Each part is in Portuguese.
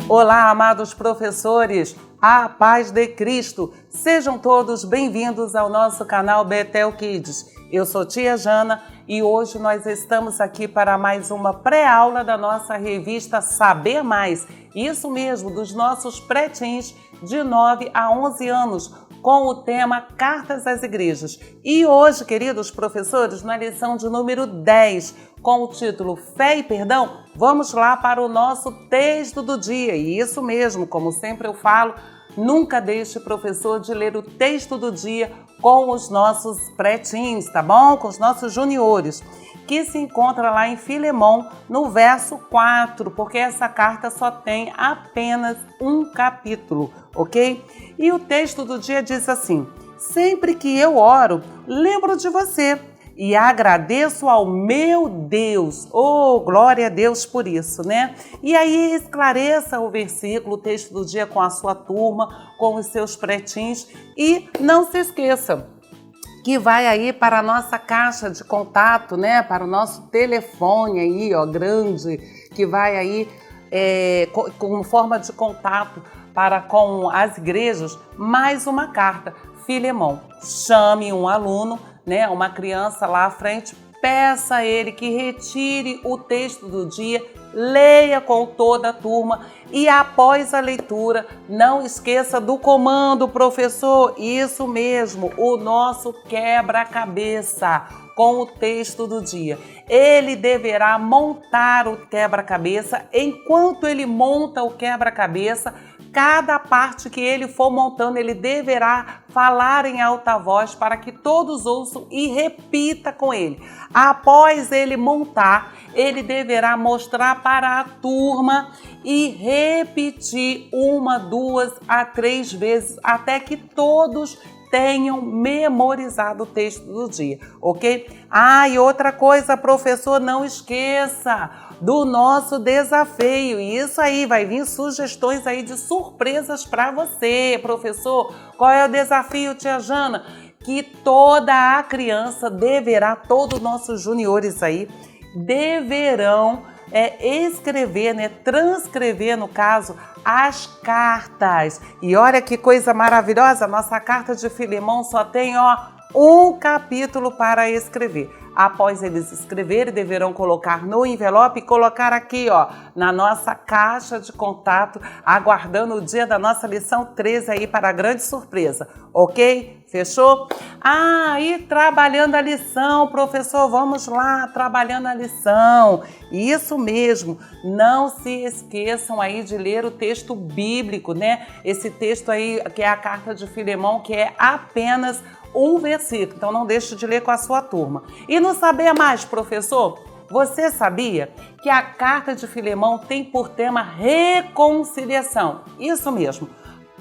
Olá, amados professores, a paz de Cristo. Sejam todos bem-vindos ao nosso canal Betel Kids. Eu sou tia Jana e hoje nós estamos aqui para mais uma pré-aula da nossa revista Saber Mais. Isso mesmo, dos nossos pretinhos de 9 a 11 anos, com o tema Cartas às Igrejas. E hoje, queridos professores, na lição de número 10, com o título Fé e Perdão, vamos lá para o nosso texto do dia. E isso mesmo, como sempre eu falo, nunca deixe, professor, de ler o texto do dia com os nossos pretinhos, tá bom? Com os nossos juniores, que se encontra lá em Filemão, no verso 4, porque essa carta só tem apenas um capítulo, ok? E o texto do dia diz assim: sempre que eu oro, lembro de você e agradeço ao meu Deus. Oh, glória a Deus por isso, né? E aí esclareça o versículo, o texto do dia com a sua turma, com os seus pretinhos. E não se esqueça que vai aí para a nossa caixa de contato, né? Para o nosso telefone aí, ó, grande, que vai aí com forma de contato para com as igrejas, mais uma carta. Filemão, chame um aluno, né? Uma criança lá à frente, peça a ele que retire o texto do dia, leia com toda a turma e após a leitura, não esqueça do comando, professor, isso mesmo, o nosso quebra-cabeça com o texto do dia. Ele deverá montar o quebra-cabeça. Enquanto ele monta o quebra-cabeça, cada parte que ele for montando, ele deverá falar em alta voz para que todos ouçam e repita com ele. Após ele montar, ele deverá mostrar para a turma e repetir 1, 2 a 3 vezes até que todos tenham memorizado o texto do dia, ok? Ah, e outra coisa, professor, não esqueça do nosso desafio. E isso aí, vai vir sugestões aí de surpresas para você, professor. Qual é o desafio, tia Jana? Que toda a criança deverá, todos os nossos juniores aí, deverão escrever, né, transcrever, no caso, as cartas. E olha que coisa maravilhosa, a nossa carta de Filemão só tem, um capítulo para escrever. Após eles escreverem, deverão colocar no envelope e colocar aqui, na nossa caixa de contato, aguardando o dia da nossa lição 13 aí para a grande surpresa, ok? Fechou? Ah, e trabalhando a lição, professor, vamos lá, trabalhando a lição. Isso mesmo, não se esqueçam aí de ler o texto bíblico, né? Esse texto aí, que é a carta de Filemão, que é apenas um versículo, então não deixe de ler com a sua turma. E não saber mais, professor? Você sabia que a carta de Filemão tem por tema reconciliação? Isso mesmo.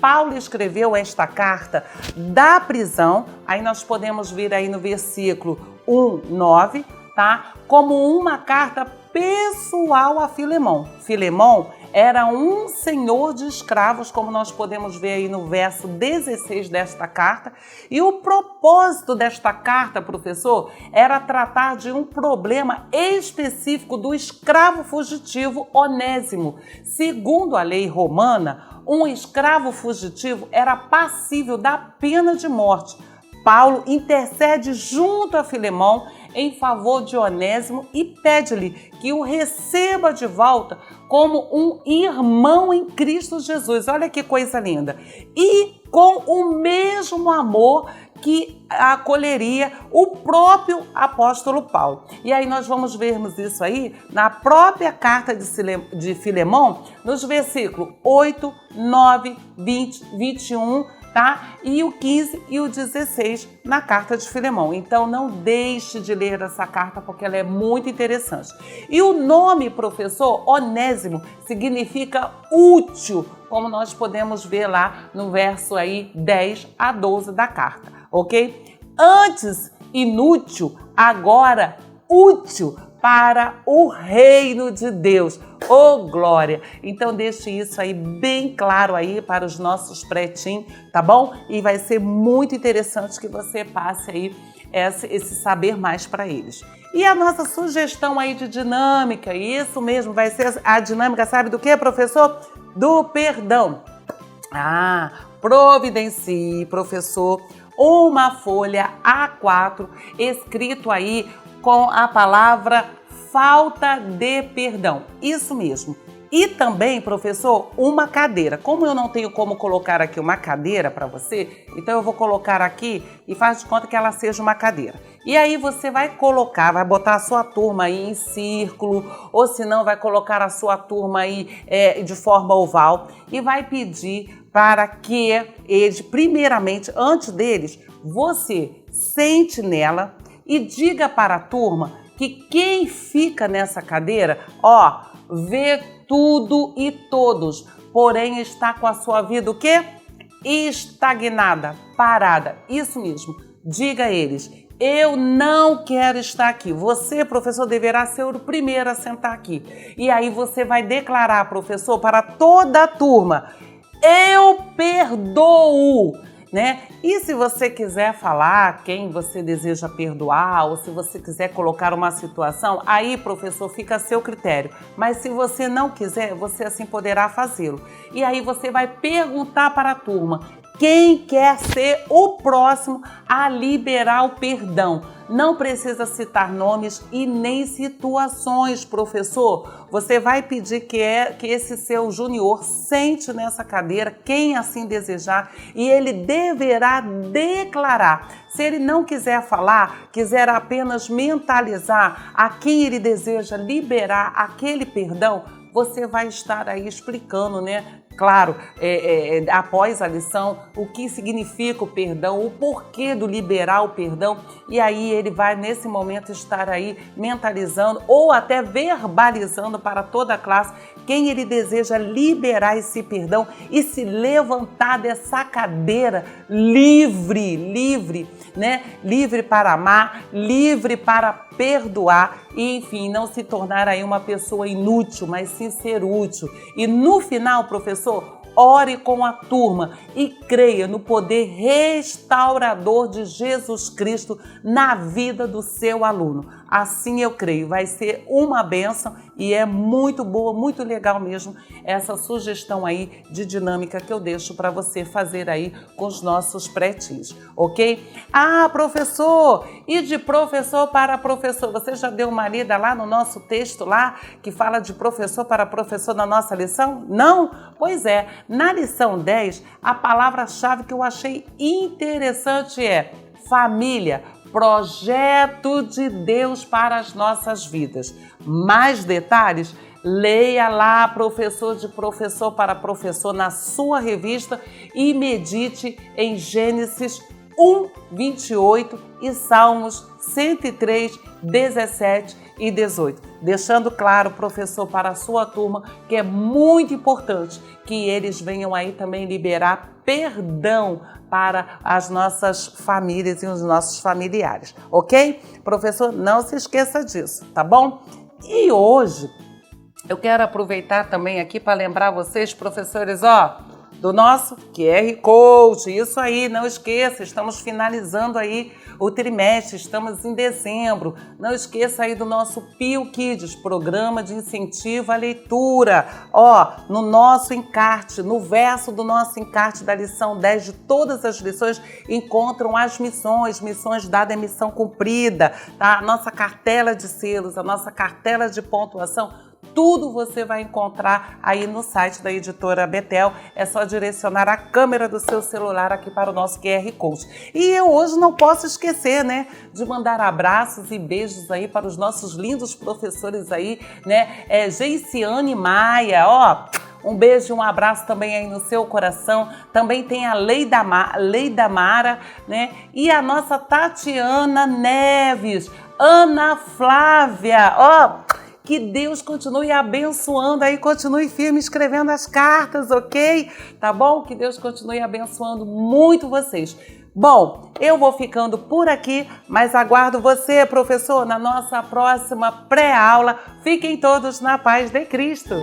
Paulo escreveu esta carta da prisão, aí nós podemos ver aí no versículo 1:9, tá? Como uma carta pessoal a Filemão. Filemão era um senhor de escravos, como nós podemos ver aí no verso 16 desta carta. E o propósito desta carta, professor, era tratar de um problema específico do escravo fugitivo Onésimo. Segundo a lei romana, um escravo fugitivo era passível da pena de morte. Paulo intercede junto a Filemão em favor de Onésimo e pede-lhe que o receba de volta como um irmão em Cristo Jesus. Olha que coisa linda! E com o mesmo amor que acolheria o próprio apóstolo Paulo. E aí nós vamos vermos isso aí na própria carta de Filemão, nos versículos 8, 9, 20, 21, tá? E o 15 e o 16 na carta de Filemão. Então não deixe de ler essa carta porque ela é muito interessante. E o nome, professor, Onésimo, significa útil, como nós podemos ver lá no verso aí 10 a 12 da carta, ok? Antes inútil, agora útil para o reino de Deus. Oh, glória! Então deixe isso aí bem claro aí para os nossos pretinhos, tá bom? E vai ser muito interessante que você passe aí esse saber mais para eles. E a nossa sugestão aí de dinâmica, isso mesmo, vai ser a dinâmica, sabe do que, professor? do perdão. Providencie, professor, uma folha A4 escrito aí com a palavra falta de perdão. Isso mesmo. E também, professor, uma cadeira. Como eu não tenho como colocar aqui uma cadeira para você, então eu vou colocar aqui e faz de conta que ela seja uma cadeira. E aí você vai colocar, vai botar a sua turma aí em círculo, ou se não, vai colocar a sua turma aí de forma oval e vai pedir para que eles, primeiramente, antes deles, você sente nela e diga para a turma que quem fica nessa cadeira, vê tudo e todos, porém está com a sua vida o quê? Estagnada, parada. Isso mesmo. Diga a eles, eu não quero estar aqui. Você, professor, deverá ser o primeiro a sentar aqui. E aí você vai declarar, professor, para toda a turma, eu perdoo. Né? E se você quiser falar quem você deseja perdoar ou se você quiser colocar uma situação, aí, professor, fica a seu critério. Mas se você não quiser, você assim poderá fazê-lo. E aí você vai perguntar para a turma quem quer ser o próximo a liberar o perdão. Não precisa citar nomes e nem situações, professor. Você vai pedir que esse seu junior sente nessa cadeira, quem assim desejar, e ele deverá declarar. Se ele não quiser falar, quiser apenas mentalizar a quem ele deseja liberar aquele perdão, você vai estar aí explicando, né? Claro, após a lição, o que significa o perdão, o porquê do liberar o perdão, e aí ele vai nesse momento estar aí mentalizando ou até verbalizando para toda a classe quem ele deseja liberar esse perdão e se levantar dessa cadeira livre, né? Livre para amar, livre para perdoar e, enfim, não se tornar aí uma pessoa inútil, mas sim ser útil. E no final, professor, ore com a turma e creia no poder restaurador de Jesus Cristo na vida do seu aluno. Assim eu creio, vai ser uma bênção e é muito boa, muito legal mesmo essa sugestão aí de dinâmica que eu deixo para você fazer aí com os nossos pretinhos, ok? Professor, e de professor para professor, você já deu uma lida lá no nosso texto lá que fala de professor para professor na nossa lição? Não? Pois é, na lição 10, a palavra-chave que eu achei interessante é família, projeto de Deus para as nossas vidas. Mais detalhes, leia lá Professor de Professor para Professor na sua revista e medite em Gênesis 1, 28 e Salmos 103, 17 e 18. Deixando claro, professor, para a sua turma que é muito importante que eles venham aí também liberar perdão para as nossas famílias e os nossos familiares, ok? Professor, não se esqueça disso, tá bom? E hoje eu quero aproveitar também aqui para lembrar vocês, professores, do nosso QR Code. Isso aí, não esqueça, estamos finalizando aí o trimestre, estamos em dezembro. Não esqueça aí do nosso Pio Kids, Programa de Incentivo à Leitura. No nosso encarte, no verso do nosso encarte da lição 10 de todas as lições, encontram as missões dada é missão cumprida, tá? A nossa cartela de selos, a nossa cartela de pontuação. Tudo você vai encontrar aí no site da editora Betel. É só direcionar a câmera do seu celular aqui para o nosso QR Code. E eu hoje não posso esquecer, né, de mandar abraços e beijos aí para os nossos lindos professores aí, né, Geiciane Maia, um beijo e um abraço também aí no seu coração. Também tem a Leida Mara, né, e a nossa Tatiana Neves, Ana Flávia, que Deus continue abençoando aí, continue firme escrevendo as cartas, ok? Tá bom? Que Deus continue abençoando muito vocês. Bom, eu vou ficando por aqui, mas aguardo você, professor, na nossa próxima pré-aula. Fiquem todos na paz de Cristo.